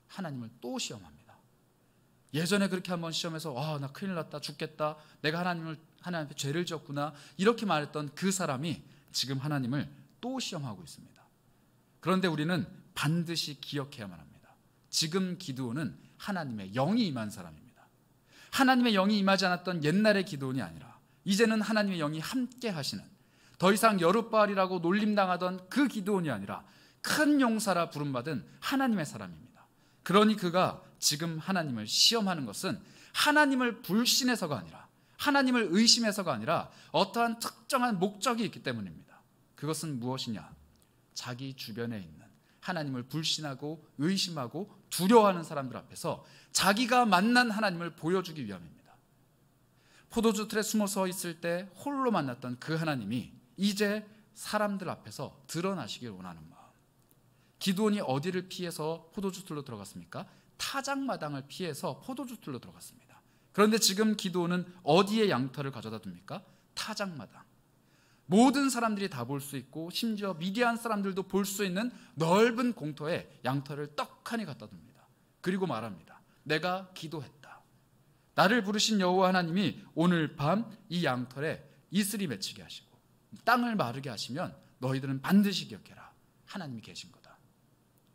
하나님을 또 시험합니다. 예전에 그렇게 한번 시험해서 나 큰일 났다, 죽겠다, 내가 하나님 앞에 죄를 지었구나 이렇게 말했던 그 사람이 지금 하나님을 또 시험하고 있습니다. 그런데 우리는 반드시 기억해야만 합니다. 지금 기드온은 하나님의 영이 임한 사람입니다. 하나님의 영이 임하지 않았던 옛날의 기드온이 아니라 이제는 하나님의 영이 함께 하시는, 더 이상 여룻바알이라고 놀림당하던 그 기드온이 아니라 큰 용사라 부름받은 하나님의 사람입니다. 그러니 그가 지금 하나님을 시험하는 것은 하나님을 불신해서가 아니라, 하나님을 의심해서가 아니라 어떠한 특정한 목적이 있기 때문입니다. 그것은 무엇이냐? 자기 주변에 있는 하나님을 불신하고 의심하고 두려워하는 사람들 앞에서 자기가 만난 하나님을 보여주기 위함입니다. 포도주 틀에 숨어서 있을 때 홀로 만났던 그 하나님이 이제 사람들 앞에서 드러나시길 원하는 마음. 기드온이 어디를 피해서 포도주 틀로 들어갔습니까? 타작마당을 피해서 포도주 틀로 들어갔습니다. 그런데 지금 기드온은 어디에 양털을 가져다 둡니까? 타작마당. 모든 사람들이 다 볼 수 있고 심지어 미디안 사람들도 볼 수 있는 넓은 공터에 양털을 떡하니 갖다 둡니다. 그리고 말합니다. 내가 기도했다. 나를 부르신 여호와 하나님이 오늘 밤 이 양털에 이슬이 맺히게 하시고 땅을 마르게 하시면 너희들은 반드시 기억해라. 하나님이 계신 거다.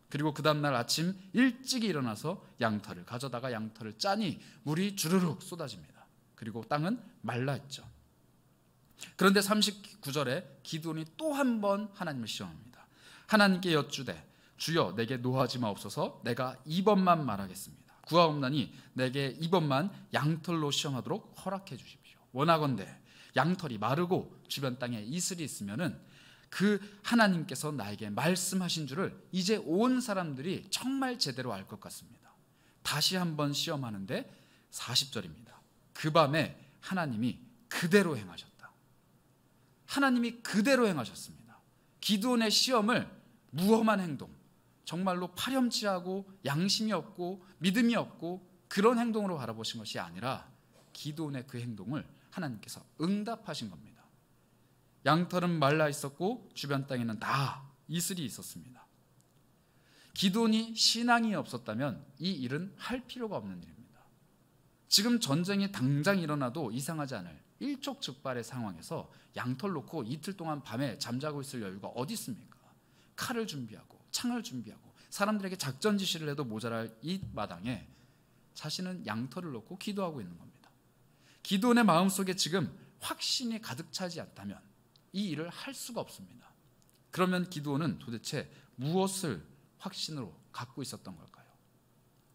그리고 그 다음날 아침 일찍 일어나서 양털을 가져다가 양털을 짜니 물이 주르륵 쏟아집니다. 그리고 땅은 말라있죠. 그런데 39절에 기드온이 또 한 번 하나님을 시험합니다. 하나님께 여쭈되 주여 내게 노하지 마옵소서. 내가 이번만 말하겠습니다. 구하옵나니 내게 이번만 양털로 시험하도록 허락해 주십시오. 원하건대 양털이 마르고 주변 땅에 이슬이 있으면은 그 하나님께서 나에게 말씀하신 줄을 이제 온 사람들이 정말 제대로 알 것 같습니다. 다시 한번 시험하는데 40절입니다. 그 밤에 하나님이 그대로 행하셨다. 하나님이 그대로 행하셨습니다. 기드온의 시험을 무험한 행동, 정말로 파렴치하고 양심이 없고 믿음이 없고 그런 행동으로 바라보신 것이 아니라 기드온의 그 행동을 하나님께서 응답하신 겁니다. 양털은 말라 있었고 주변 땅에는 다 이슬이 있었습니다. 기드온이 신앙이 없었다면 이 일은 할 필요가 없는 일입니다. 지금 전쟁이 당장 일어나도 이상하지 않을 일촉즉발의 상황에서 양털 놓고 이틀 동안 밤에 잠자고 있을 여유가 어디 있습니까? 칼을 준비하고 창을 준비하고 사람들에게 작전 지시를 해도 모자랄 이 마당에 자신은 양털을 놓고 기도하고 있는 겁니다. 기드온의 마음속에 지금 확신이 가득 차지 않다면 이 일을 할 수가 없습니다. 그러면 기드온은 도대체 무엇을 확신으로 갖고 있었던 걸까요?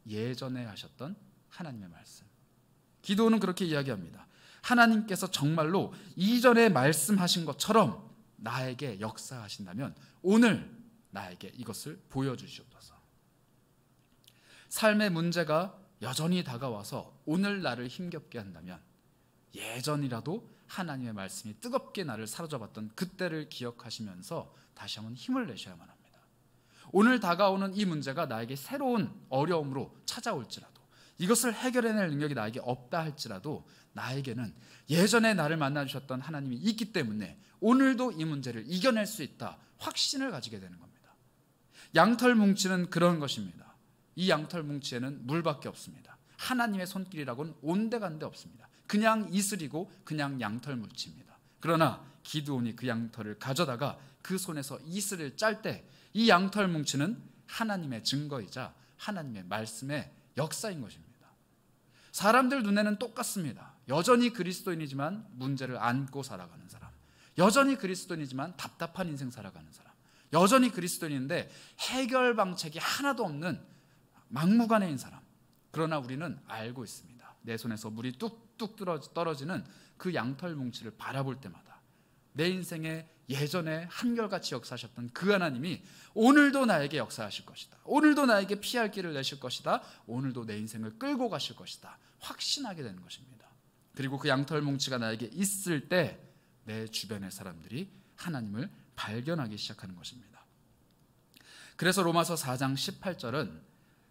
예전에 하셨던 하나님의 말씀. 기드온은 그렇게 이야기합니다. 하나님께서 정말로 이전에 말씀하신 것처럼 나에게 역사하신다면 오늘 나에게 이것을 보여주시옵소서. 삶의 문제가 여전히 다가와서 오늘 나를 힘겹게 한다면 예전이라도 하나님의 말씀이 뜨겁게 나를 사로잡았던 그때를 기억하시면서 다시 한번 힘을 내셔야만 합니다. 오늘 다가오는 이 문제가 나에게 새로운 어려움으로 찾아올지라도, 이것을 해결해낼 능력이 나에게 없다 할지라도 나에게는 예전에 나를 만나주셨던 하나님이 있기 때문에 오늘도 이 문제를 이겨낼 수 있다 확신을 가지게 되는 겁니다. 양털 뭉치는 그런 것입니다. 이 양털 뭉치에는 물밖에 없습니다. 하나님의 손길이라고는 온데간데 없습니다. 그냥 이슬이고 그냥 양털 뭉치입니다. 그러나 기드온이 그 양털을 가져다가 그 손에서 이슬을 짤 때 이 양털 뭉치는 하나님의 증거이자 하나님의 말씀의 역사인 것입니다. 사람들 눈에는 똑같습니다. 여전히 그리스도인이지만 문제를 안고 살아가는 사람, 여전히 그리스도인이지만 답답한 인생 살아가는 사람, 여전히 그리스도인인데 해결 방책이 하나도 없는 막무가내인 사람. 그러나 우리는 알고 있습니다. 내 손에서 물이 뚝뚝 떨어지는 그 양털 뭉치를 바라볼 때마다 내 인생에 예전에 한결같이 역사하셨던 그 하나님이 오늘도 나에게 역사하실 것이다. 오늘도 나에게 피할 길을 내실 것이다. 오늘도 내 인생을 끌고 가실 것이다. 확신하게 되는 것입니다. 그리고 그 양털 뭉치가 나에게 있을 때 내 주변의 사람들이 하나님을 발견하기 시작하는 것입니다. 그래서 로마서 4장 18절은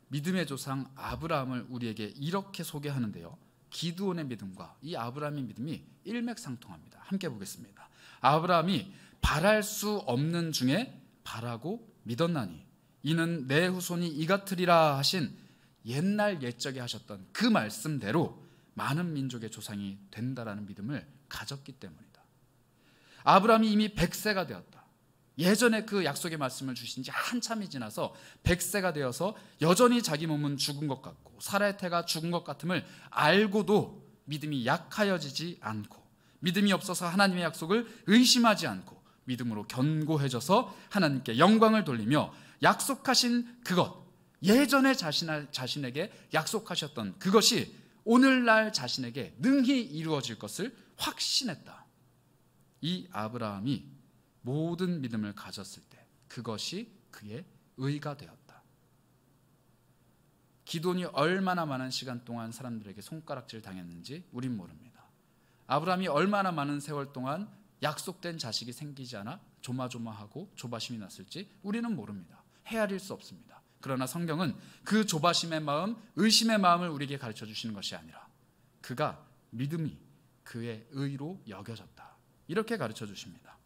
믿음의 조상 아브라함을 우리에게 이렇게 소개하는데요, 기드온의 믿음과 이 아브라함의 믿음이 일맥상통합니다. 함께 보겠습니다. 아브라함이 바랄 수 없는 중에 바라고 믿었나니 이는 내 후손이 이 같으리라 하신 옛날 옛적에 하셨던 그 말씀대로 많은 민족의 조상이 된다라는 믿음을 가졌기 때문이다. 아브라함이 이미 100세가 되었다. 예전에 그 약속의 말씀을 주신 지 한참이 지나서 100세가 되어서 여전히 자기 몸은 죽은 것 같고 사라의 태가 죽은 것 같음을 알고도 믿음이 약하여지지 않고 믿음이 없어서 하나님의 약속을 의심하지 않고 믿음으로 견고해져서 하나님께 영광을 돌리며 약속하신 그것, 예전에 자신에게 약속하셨던 그것이 오늘날 자신에게 능히 이루어질 것을 확신했다. 이 아브라함이 모든 믿음을 가졌을 때 그것이 그의 의가 되었다. 기드온이 얼마나 많은 시간 동안 사람들에게 손가락질 당했는지 우린 모릅니다. 아브라함이 얼마나 많은 세월 동안 약속된 자식이 생기지 않아 조마조마하고 조바심이 났을지 우리는 모릅니다. 헤아릴 수 없습니다. 그러나 성경은 그 조바심의 마음, 의심의 마음을 우리에게 가르쳐 주시는 것이 아니라 그가 믿음이 그의 의로 여겨졌다, 이렇게 가르쳐 주십니다.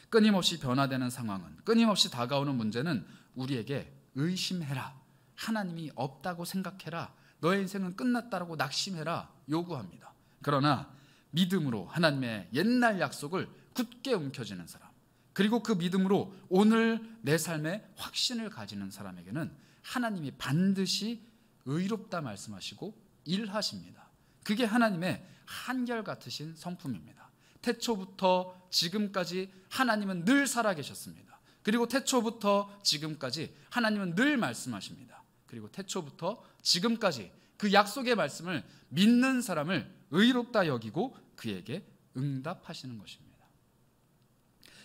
끊임없이 변화되는 상황은, 끊임없이 다가오는 문제는 우리에게 의심해라, 하나님이 없다고 생각해라, 너의 인생은 끝났다라고 낙심해라 요구합니다. 그러나 믿음으로 하나님의 옛날 약속을 굳게 움켜쥐는 사람, 그리고 그 믿음으로 오늘 내 삶에 확신을 가지는 사람에게는 하나님이 반드시 의롭다 말씀하시고 일하십니다. 그게 하나님의 한결같으신 성품입니다. 태초부터 지금까지 하나님은 늘 살아계셨습니다. 그리고 태초부터 지금까지 하나님은 늘 말씀하십니다. 그리고 태초부터 지금까지 그 약속의 말씀을 믿는 사람을 의롭다 여기고 그에게 응답하시는 것입니다.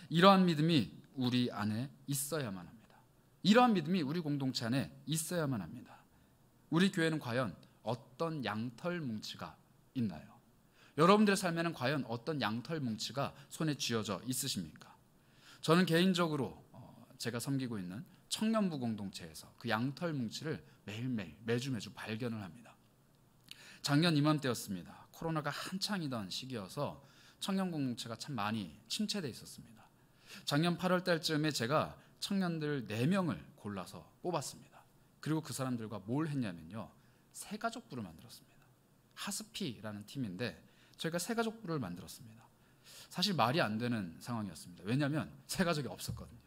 이러한 믿음이 우리 안에 있어야만 합니다. 이러한 믿음이 우리 공동체 안에 있어야만 합니다. 우리 교회는 과연 어떤 양털 뭉치가 있나요? 여러분들의 삶에는 과연 어떤 양털 뭉치가 손에 쥐어져 있으십니까? 저는 개인적으로 제가 섬기고 있는 청년부 공동체에서 그 양털 뭉치를 매일매일 매주 발견을 합니다. 작년 이맘때였습니다. 코로나가 한창이던 시기여서 청년 공동체가 참 많이 침체되어 있었습니다. 작년 8월 달쯤에 제가 청년들 4명을 골라서 뽑았습니다. 그리고 그 사람들과 뭘 했냐면요, 새가족부를 만들었습니다. 하스피라는 팀인데 저희가 새가족부를 만들었습니다. 사실 말이 안 되는 상황이었습니다. 왜냐하면 새가족이 없었거든요.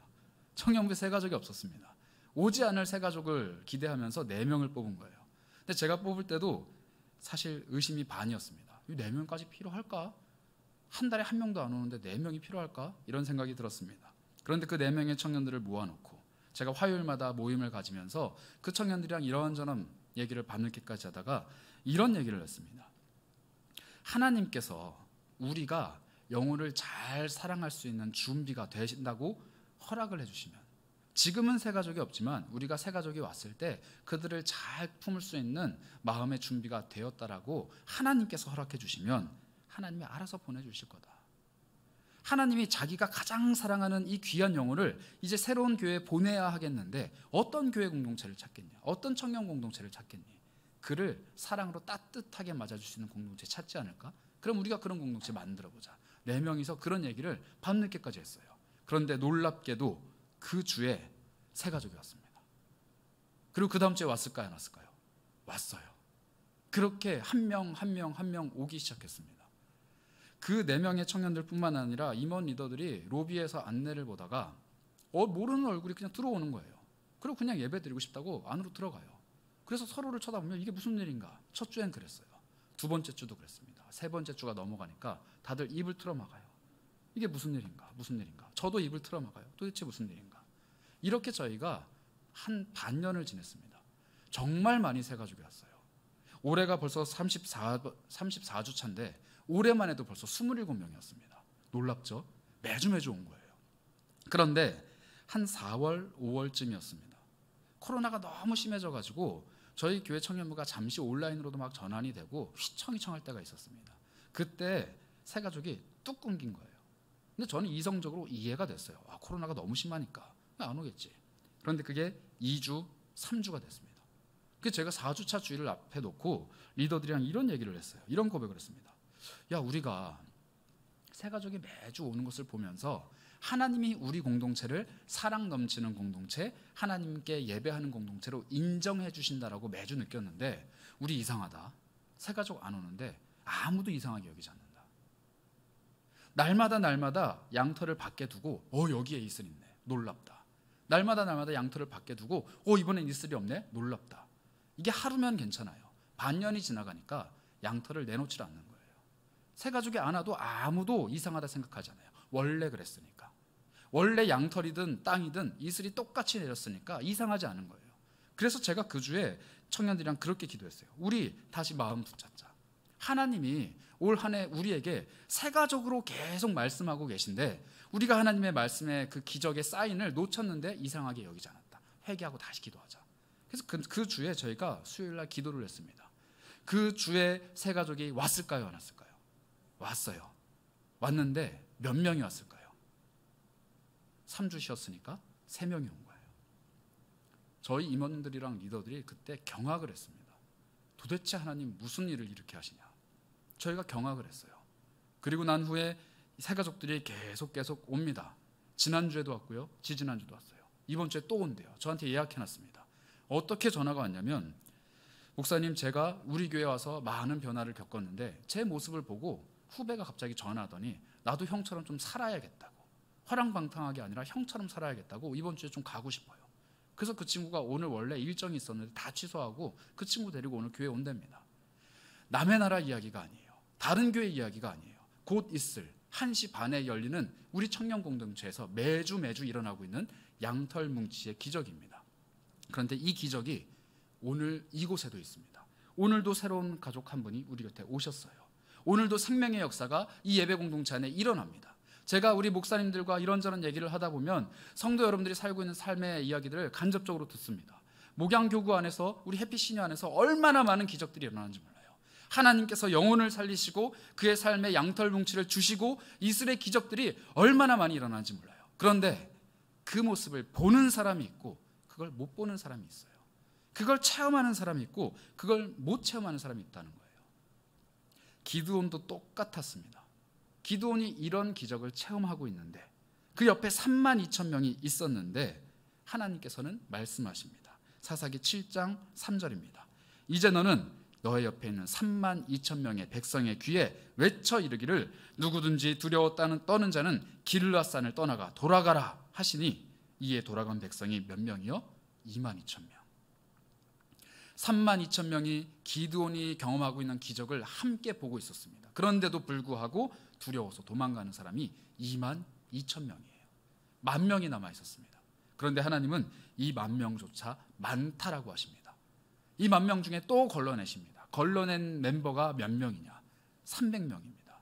청년부에 새가족이 없었습니다. 오지 않을 새가족을 기대하면서 4명을 뽑은 거예요. 근데 제가 뽑을 때도 사실 의심이 반이었습니다. 이 4명까지 필요할까? 한 달에 1명도 안 오는데 4명이 필요할까? 이런 생각이 들었습니다. 그런데 그 4명의 청년들을 모아놓고 제가 화요일마다 모임을 가지면서 그 청년들이랑 이런저런 얘기를 밤늦게까지 하다가 이런 얘기를 했습니다. 하나님께서 우리가 영혼을 잘 사랑할 수 있는 준비가 되신다고 허락을 해주시면, 지금은 새가족이 없지만 우리가 새가족이 왔을 때 그들을 잘 품을 수 있는 마음의 준비가 되었다라고 하나님께서 허락해 주시면 하나님이 알아서 보내주실 거다. 하나님이 자기가 가장 사랑하는 이 귀한 영혼을 이제 새로운 교회에 보내야 하겠는데 어떤 교회 공동체를 찾겠냐, 어떤 청년 공동체를 찾겠니? 그를 사랑으로 따뜻하게 맞아줄 수 있는 공동체 찾지 않을까? 그럼 우리가 그런 공동체 만들어보자. 4명이서 그런 얘기를 밤늦게까지 했어요. 그런데 놀랍게도 그 주에 새가족이 왔습니다. 그리고 그 다음 주에 왔을까요, 안 왔을까요? 왔어요. 그렇게 한 명 한 명 한 명 오기 시작했습니다. 그 4명의 청년들 뿐만 아니라 임원 리더들이 로비에서 안내를 보다가 모르는 얼굴이 그냥 들어오는 거예요. 그리고 그냥 예배 드리고 싶다고 안으로 들어가요. 그래서 서로를 쳐다보면 이게 무슨 일인가? 첫 주엔 그랬어요. 두 번째 주도 그랬습니다. 세 번째 주가 넘어가니까 다들 입을 틀어막아요. 이게 무슨 일인가? 무슨 일인가? 저도 입을 틀어막아요. 도대체 무슨 일인가? 이렇게 저희가 한 반년을 지냈습니다. 정말 많이 새 가족이 왔어요. 올해가 벌써 34주 차인데 올해만 해도 벌써 27명이었습니다. 놀랍죠? 매주 온 거예요. 그런데 한 4월, 5월쯤이었습니다. 코로나가 너무 심해져가지고 저희 교회 청년부가 잠시 온라인으로도 막 전환이 되고 휘청휘청할 때가 있었습니다. 그때 새 가족이 뚝 끊긴 거예요. 근데 저는 이성적으로 이해가 됐어요. 코로나가 너무 심하니까 안 오겠지. 그런데 그게 2주, 3주가 됐습니다. 그래서 제가 4주차 주일을 앞에 놓고 리더들이랑 이런 얘기를 했어요. 이런 고백을 했습니다. 우리가 새 가족이 매주 오는 것을 보면서 하나님이 우리 공동체를 사랑 넘치는 공동체, 하나님께 예배하는 공동체로 인정해 주신다라고 매주 느꼈는데 우리 이상하다. 새 가족 안 오는데 아무도 이상하게 여기지 않는다. 날마다 양털을 밖에 두고 여기에 이슬 있네. 놀랍다. 날마다 양털을 밖에 두고 이번엔 이슬이 없네. 놀랍다. 이게 하루면 괜찮아요. 반년이 지나가니까 양털을 내놓지 않는 거예요. 새 가족이 안 와도 아무도 이상하다 생각하잖아요. 원래 그랬으니까. 원래 양털이든 땅이든 이슬이 똑같이 내렸으니까 이상하지 않은 거예요. 그래서 제가 그 주에 청년들이랑 그렇게 기도했어요. 우리 다시 마음 붙잡자. 하나님이 올 한 해 우리에게 새 가족으로 계속 말씀하고 계신데 우리가 하나님의 말씀에 그 기적의 사인을 놓쳤는데 이상하게 여기지 않았다. 회개하고 다시 기도하자. 그래서 그 주에 저희가 수요일날 기도를 했습니다. 그 주에 새 가족이 왔을까요, 안 왔을까요? 왔어요. 왔는데 몇 명이 왔을까요? 3주 쉬었으니까 3명이 온 거예요. 저희 임원들이랑 리더들이 그때 경악을 했습니다. 도대체 하나님 무슨 일을 이렇게 하시냐? 저희가 경악을 했어요. 그리고 난 후에 새 가족들이 계속 옵니다. 지난주에도 왔고요. 지지난주도 왔어요. 이번 주에 또 온대요. 저한테 예약해놨습니다. 어떻게 전화가 왔냐면 목사님, 제가 우리 교회 와서 많은 변화를 겪었는데 제 모습을 보고 후배가 갑자기 전화하더니 나도 형처럼 좀 살아야겠다고, 화랑방탕하게 아니라 형처럼 살아야겠다고 이번 주에 좀 가고 싶어요. 그래서 그 친구가 오늘 원래 일정이 있었는데 다 취소하고 그 친구 데리고 오늘 교회 온답니다. 남의 나라 이야기가 아니에요. 다른 교회 이야기가 아니에요. 곧 있을 1시 반에 열리는 우리 청년 공동체에서 매주 일어나고 있는 양털 뭉치의 기적입니다. 그런데 이 기적이 오늘 이곳에도 있습니다. 오늘도 새로운 가족 한 분이 우리 곁에 오셨어요. 오늘도 생명의 역사가 이 예배 공동체 안에 일어납니다. 제가 우리 목사님들과 이런저런 얘기를 하다 보면 성도 여러분들이 살고 있는 삶의 이야기들을 간접적으로 듣습니다. 목양교구 안에서, 우리 해피시녀 안에서 얼마나 많은 기적들이 일어나는지 몰라요. 하나님께서 영혼을 살리시고 그의 삶의 양털 뭉치를 주시고 이슬의 기적들이 얼마나 많이 일어나는지 몰라요. 그런데 그 모습을 보는 사람이 있고 그걸 못 보는 사람이 있어요. 그걸 체험하는 사람이 있고 그걸 못 체험하는 사람이 있다는 거예요. 기드온도 똑같았습니다. 기드온이 이런 기적을 체험하고 있는데 그 옆에 32,000명이 있었는데 하나님께서는 말씀하십니다. 사사기 7장 3절입니다. 이제 너는 너의 옆에 있는 32,000명의 백성의 귀에 외쳐 이르기를 누구든지 두려워 떠는 자는 길르앗산을 떠나가 돌아가라 하시니 이에 돌아간 백성이 몇 명이요? 22,000명. 32,000명이 기드온이 경험하고 있는 기적을 함께 보고 있었습니다. 그런데도 불구하고 두려워서 도망가는 사람이 22,000명이에요. 10,000명이 남아 있었습니다. 그런데 하나님은 이 10,000명조차 많다라고 하십니다. 이 10,000명 중에 또 걸러내십니다. 걸러낸 멤버가 몇 명이냐? 300명입니다.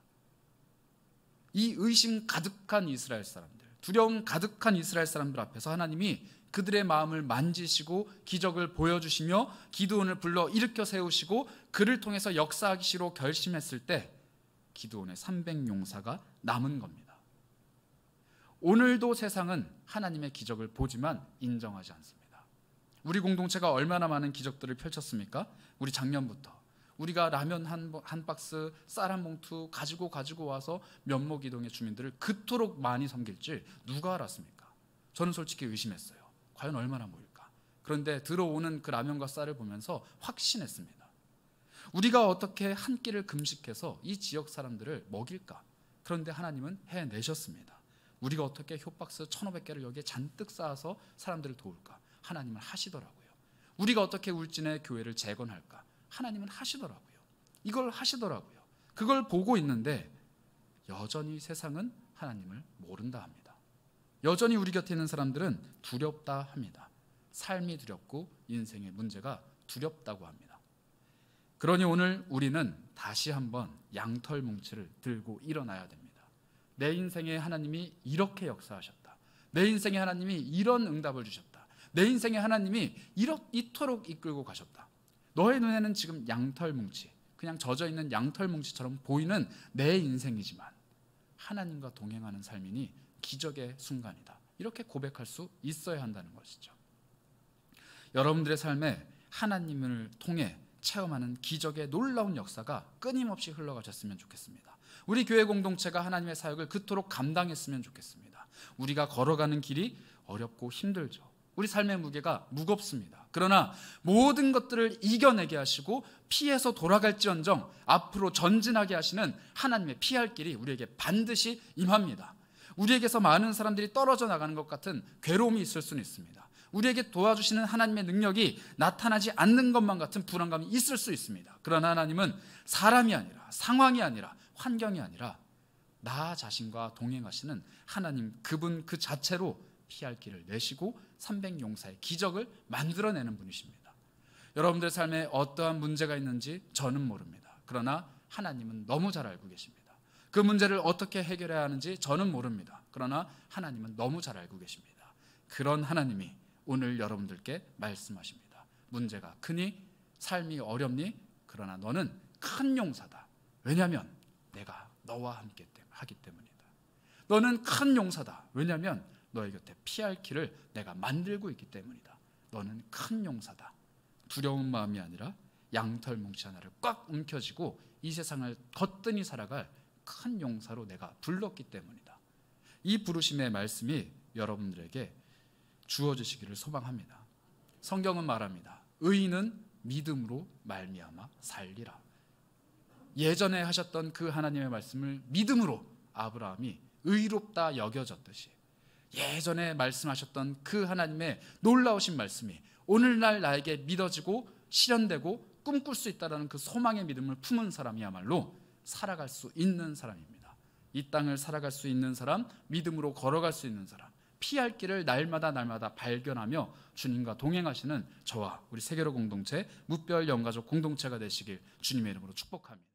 이 의심 가득한 이스라엘 사람들, 두려움 가득한 이스라엘 사람들 앞에서 하나님이 그들의 마음을 만지시고 기적을 보여주시며 기드온을 불러 일으켜 세우시고 그를 통해서 역사하기로 결심했을 때 기드온의 300용사가 남은 겁니다. 오늘도 세상은 하나님의 기적을 보지만 인정하지 않습니다. 우리 공동체가 얼마나 많은 기적들을 펼쳤습니까? 우리 작년부터 우리가 라면 한 박스, 쌀 한 봉투 가지고 와서 면목이동의 주민들을 그토록 많이 섬길지 누가 알았습니까? 저는 솔직히 의심했어요. 과연 얼마나 모일까? 그런데 들어오는 그 라면과 쌀을 보면서 확신했습니다. 우리가 어떻게 한 끼를 금식해서 이 지역 사람들을 먹일까? 그런데 하나님은 해내셨습니다. 우리가 어떻게 효박스 1,500개를 여기에 잔뜩 쌓아서 사람들을 도울까? 하나님은 하시더라고요. 우리가 어떻게 울진의 교회를 재건할까? 하나님은 하시더라고요. 이걸 하시더라고요. 그걸 보고 있는데 여전히 세상은 하나님을 모른다 합니다. 여전히 우리 곁에 있는 사람들은 두렵다 합니다. 삶이 두렵고 인생의 문제가 두렵다고 합니다. 그러니 오늘 우리는 다시 한번 양털 뭉치를 들고 일어나야 됩니다. 내 인생에 하나님이 이렇게 역사하셨다. 내 인생에 하나님이 이런 응답을 주셨다. 내 인생에 하나님이 이토록 이끌고 가셨다. 너의 눈에는 지금 양털 뭉치, 그냥 젖어있는 양털 뭉치처럼 보이는 내 인생이지만 하나님과 동행하는 삶이니 기적의 순간이다. 이렇게 고백할 수 있어야 한다는 것이죠. 여러분들의 삶에 하나님을 통해 체험하는 기적의 놀라운 역사가 끊임없이 흘러가셨으면 좋겠습니다. 우리 교회 공동체가 하나님의 사역을 그토록 감당했으면 좋겠습니다. 우리가 걸어가는 길이 어렵고 힘들죠. 우리 삶의 무게가 무겁습니다. 그러나 모든 것들을 이겨내게 하시고 피해서 돌아갈지언정 앞으로 전진하게 하시는 하나님의 피할 길이 우리에게 반드시 임합니다. 우리에게서 많은 사람들이 떨어져 나가는 것 같은 괴로움이 있을 수는 있습니다. 우리에게 도와주시는 하나님의 능력이 나타나지 않는 것만 같은 불안감이 있을 수 있습니다. 그러나 하나님은 사람이 아니라, 상황이 아니라, 환경이 아니라 나 자신과 동행하시는 하나님, 그분 그 자체로 피할 길을 내시고 300용사의 기적을 만들어내는 분이십니다. 여러분들 삶에 어떠한 문제가 있는지 저는 모릅니다. 그러나 하나님은 너무 잘 알고 계십니다. 그 문제를 어떻게 해결해야 하는지 저는 모릅니다. 그러나 하나님은 너무 잘 알고 계십니다. 그런 하나님이 오늘 여러분들께 말씀하십니다. 문제가 크니? 삶이 어렵니? 그러나 너는 큰 용사다. 왜냐하면 내가 너와 함께 하기 때문이다. 너는 큰 용사다. 왜냐하면 너의 곁에 피할 길을 내가 만들고 있기 때문이다. 너는 큰 용사다. 두려운 마음이 아니라 양털 뭉치 하나를 꽉 움켜쥐고 이 세상을 거뜬히 살아갈 큰 용사로 내가 불렀기 때문이다. 이 부르심의 말씀이 여러분들에게 주어지시기를 소망합니다. 성경은 말합니다. 의인은 믿음으로 말미암아 살리라. 예전에 하셨던 그 하나님의 말씀을 믿음으로 아브라함이 의롭다 여겨졌듯이 예전에 말씀하셨던 그 하나님의 놀라우신 말씀이 오늘날 나에게 믿어지고 실현되고 꿈꿀 수 있다는 그 소망의 믿음을 품은 사람이야말로 살아갈 수 있는 사람입니다. 이 땅을 살아갈 수 있는 사람, 믿음으로 걸어갈 수 있는 사람, 피할 길을 날마다 발견하며 주님과 동행하시는 저와 우리 세계로 공동체, 무별 영가족 공동체가 되시길 주님의 이름으로 축복합니다.